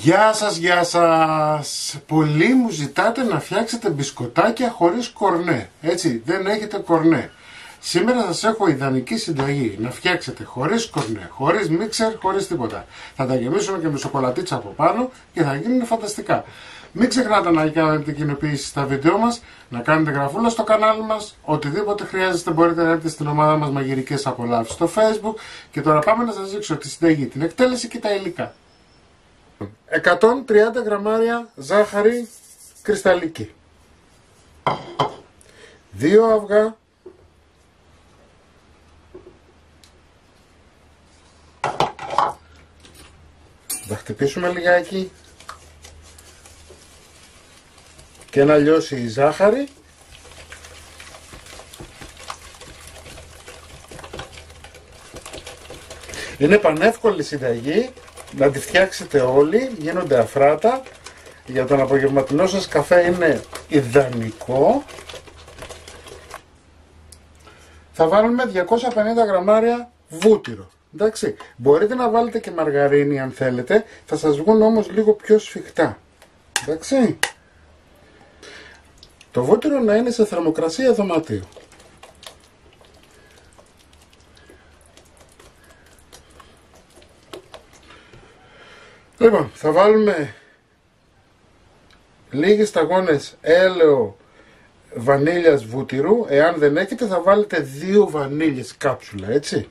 Γεια σας! Πολλοί μου ζητάτε να φτιάξετε μπισκοτάκια χωρίς κορνέ. Έτσι, δεν έχετε κορνέ. Σήμερα σας έχω ιδανική συνταγή. Να φτιάξετε χωρίς κορνέ, χωρίς μίξερ, χωρίς τίποτα. Θα τα γεμίσουμε και με σοκολατίτσα από πάνω και θα γίνουν φανταστικά. Μην ξεχνάτε να κάνετε κοινοποίηση στα βίντεο μας, να κάνετε γραφούλα στο κανάλι μας. Οτιδήποτε χρειάζεστε μπορείτε να έρθετε στην ομάδα μας Μαγειρικές Απολαύσεις στο Facebook. Και τώρα πάμε να σας δείξω τη συνταγή, την εκτέλεση και τα υλικά. 130 γραμμάρια ζάχαρη κρυσταλλική, 2 αυγά, θα χτυπήσουμε λιγάκι και να λιώσει η ζάχαρη. Είναι πανεύκολη συνταγή, να τη φτιάξετε όλοι, γίνονται αφράτα. Για τον απογευματινό σας καφέ είναι ιδανικό. Θα βάλουμε 250 γραμμάρια βούτυρο. Εντάξει, μπορείτε να βάλετε και μαργαρίνη αν θέλετε, θα σας βγουν όμως λίγο πιο σφιχτά. Εντάξει. Το βούτυρο να είναι σε θερμοκρασία δωματίου. Λοιπόν, θα βάλουμε λίγες σταγόνες έλαιο βανίλιας βούτυρου. Εάν δεν έχετε θα βάλετε 2 βανίλιες κάψουλα, έτσι.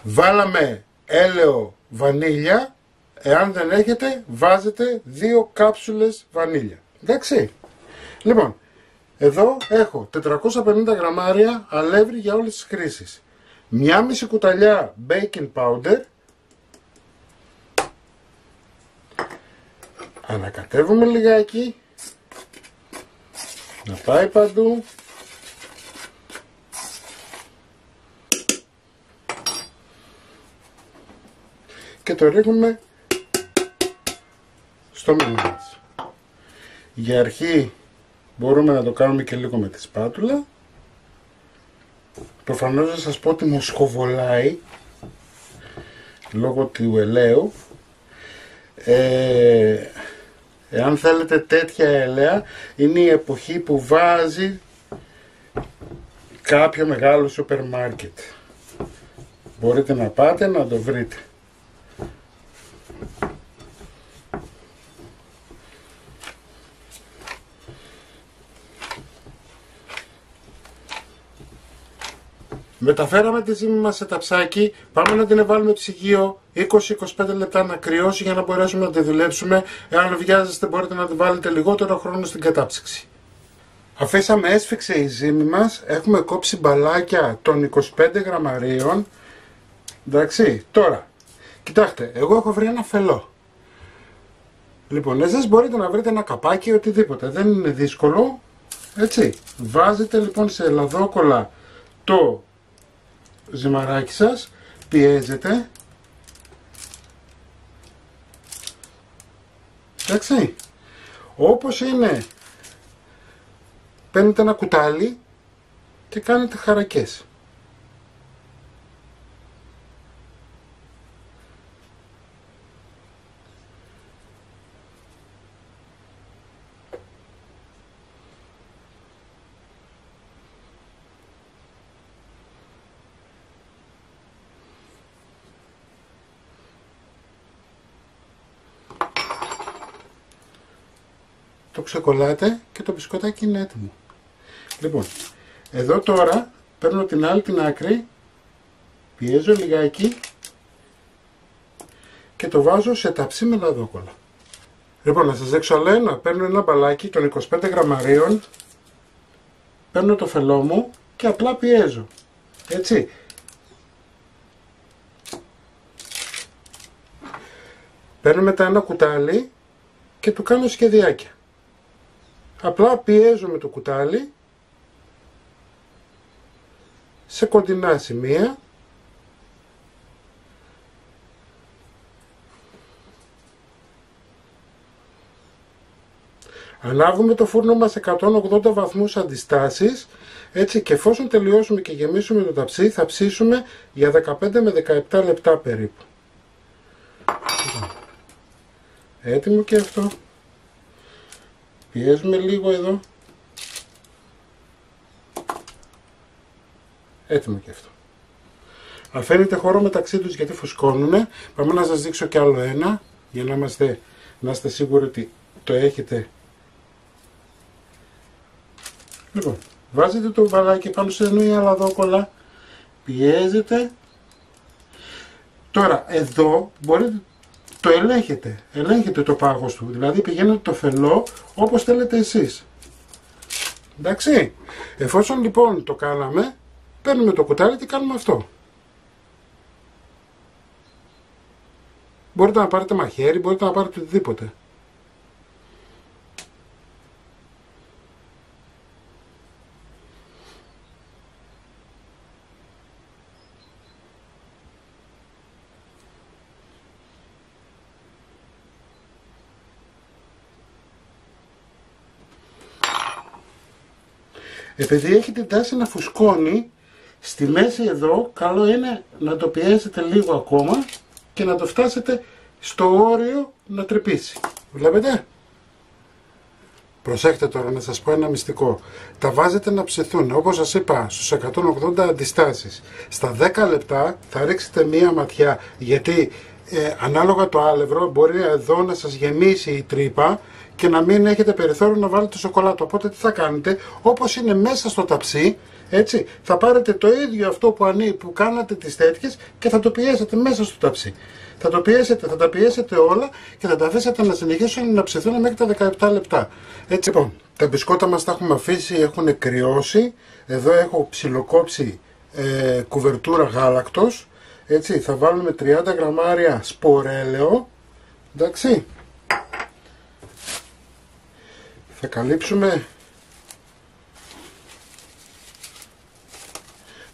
Βάλαμε έλαιο βανίλια. Εάν δεν έχετε βάζετε 2 κάψουλες βανίλια. Εντάξει. Λοιπόν, εδώ έχω 450 γραμμάρια αλεύρι για όλες τις χρήσεις. 1,5 κουταλιά baking powder. Ανακατεύουμε λιγάκι, να πάει παντού. Και το ρίχνουμε στο μήλι μας. Για αρχή μπορούμε να το κάνουμε και λίγο με τη σπάτουλα. Προφανώς θα σας πω ότι μου σχοβολάει λόγω του ελαίου. Εάν θέλετε τέτοια ελαία, είναι η εποχή που βάζει κάποιο μεγάλο σούπερ μάρκετ. Μπορείτε να πάτε να το βρείτε. Μεταφέραμε τη ζύμη μας σε ταψάκι, πάμε να την βάλουμε ψυγείο 20-25 λεπτά να κρυώσει για να μπορέσουμε να τη δουλέψουμε. Εάν βιάζεστε μπορείτε να τη βάλετε λιγότερο χρόνο στην κατάψυξη. Αφήσαμε έσφιξε η ζύμη μας, έχουμε κόψει μπαλάκια των 25 γραμμαρίων. Εντάξει, τώρα, κοιτάξτε, εγώ έχω βρει ένα φελό. Λοιπόν, εσείς μπορείτε να βρείτε ένα καπάκι, οτιδήποτε, δεν είναι δύσκολο. Έτσι, βάζετε λοιπόν σε ελαδόκολλα το ζυμαράκι σας, πιέζετε. Εντάξει, όπως είναι, παίρνετε ένα κουτάλι και κάνετε χαρακές. Το ξεκολλάτε και το μπισκοτάκι είναι έτοιμο. Λοιπόν, εδώ τώρα παίρνω την άλλη την άκρη, πιέζω λιγάκι και το βάζω σε ταψί με λαδόκολλα. Λοιπόν, να σας δείξω άλλο ένα. Παίρνω ένα μπαλάκι των 25 γραμμαρίων, παίρνω το φελό μου και απλά πιέζω. Έτσι. Παίρνω μετά ένα κουτάλι και του κάνω σχεδιάκια. Απλά πιέζω με το κουτάλι σε κοντινά σημεία. Ανάβουμε το φούρνο μας 180 βαθμούς αντιστάσεις, έτσι, και εφόσον τελειώσουμε και γεμίσουμε το ταψί θα ψήσουμε για 15 με 17 λεπτά περίπου. Έτοιμο και αυτό. Πιέζουμε λίγο εδώ. Έτοιμο και αυτό. Αφήνετε χώρο μεταξύ τους γιατί φουσκώνουνε. Πάμε να σας δείξω κι άλλο ένα για να είστε σίγουροι ότι το έχετε. Λοιπόν, βάζετε το μπαλάκι πάνω σε εννοεί αλαδόκολλα. Πιέζετε. Τώρα εδώ μπορείτε, το ελέγχετε το πάγος του, δηλαδή πηγαίνετε το φελό όπως θέλετε εσείς. Εντάξει, εφόσον λοιπόν το κάναμε, παίρνουμε το κουτάλι και κάνουμε αυτό. Μπορείτε να πάρετε μαχαίρι, μπορείτε να πάρετε οτιδήποτε. Επειδή έχει την τάση να φουσκώνει, στη μέση εδώ καλό είναι να το πιέσετε λίγο ακόμα και να το φτάσετε στο όριο να τρυπήσει. Βλέπετε? Προσέχτε τώρα να σας πω ένα μυστικό. Τα βάζετε να ψηθούν, όπως σας είπα, στους 180 αντιστάσεις. Στα 10 λεπτά θα ρίξετε μία ματιά, γιατί ανάλογα το άλευρο μπορεί εδώ να σας γεμίσει η τρύπα και να μην έχετε περιθώριο να βάλετε σοκολάτα. Οπότε τι θα κάνετε, όπως είναι μέσα στο ταψί, έτσι, θα πάρετε το ίδιο αυτό που κάνατε τις τέτοιες και θα το πιέσετε μέσα στο ταψί. Θα τα πιέσετε όλα και θα τα αφήσετε να συνεχίσουν να ψηθούν μέχρι τα 17 λεπτά. Έτσι λοιπόν, τα μπισκότα μας τα έχουμε αφήσει, έχουν κρυώσει. Εδώ έχω ψιλοκόψει κουβερτούρα γάλακτος. Έτσι, θα βάλουμε 30 γραμμάρια σπορέλαιο. Εντάξει. Θα καλύψουμε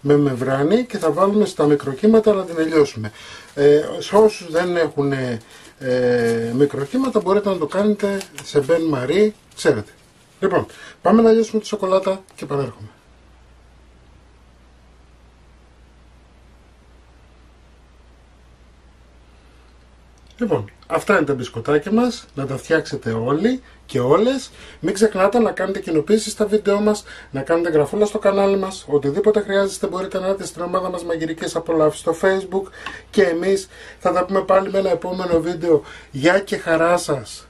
με μεμβράνη και θα βάλουμε στα μικροκύματα να την ελιώσουμε. Σε όσους δεν έχουν μικροκύματα μπορείτε να το κάνετε σε μπεν μαρί, ξέρετε. Λοιπόν, πάμε να λιώσουμε τη σοκολάτα και επανέρχομαι. Λοιπόν, αυτά είναι τα μπισκοτάκια μας, να τα φτιάξετε όλοι και όλες. Μην ξεχνάτε να κάνετε κοινοποίησεις στα βίντεο μας, να κάνετε γραφούλα στο κανάλι μας. Οτιδήποτε χρειάζεστε μπορείτε να έρθετε στην ομάδα μας Μαγειρικές Απολαύσεις στο Facebook και εμείς θα τα πούμε πάλι με ένα επόμενο βίντεο. Γεια και χαρά σας!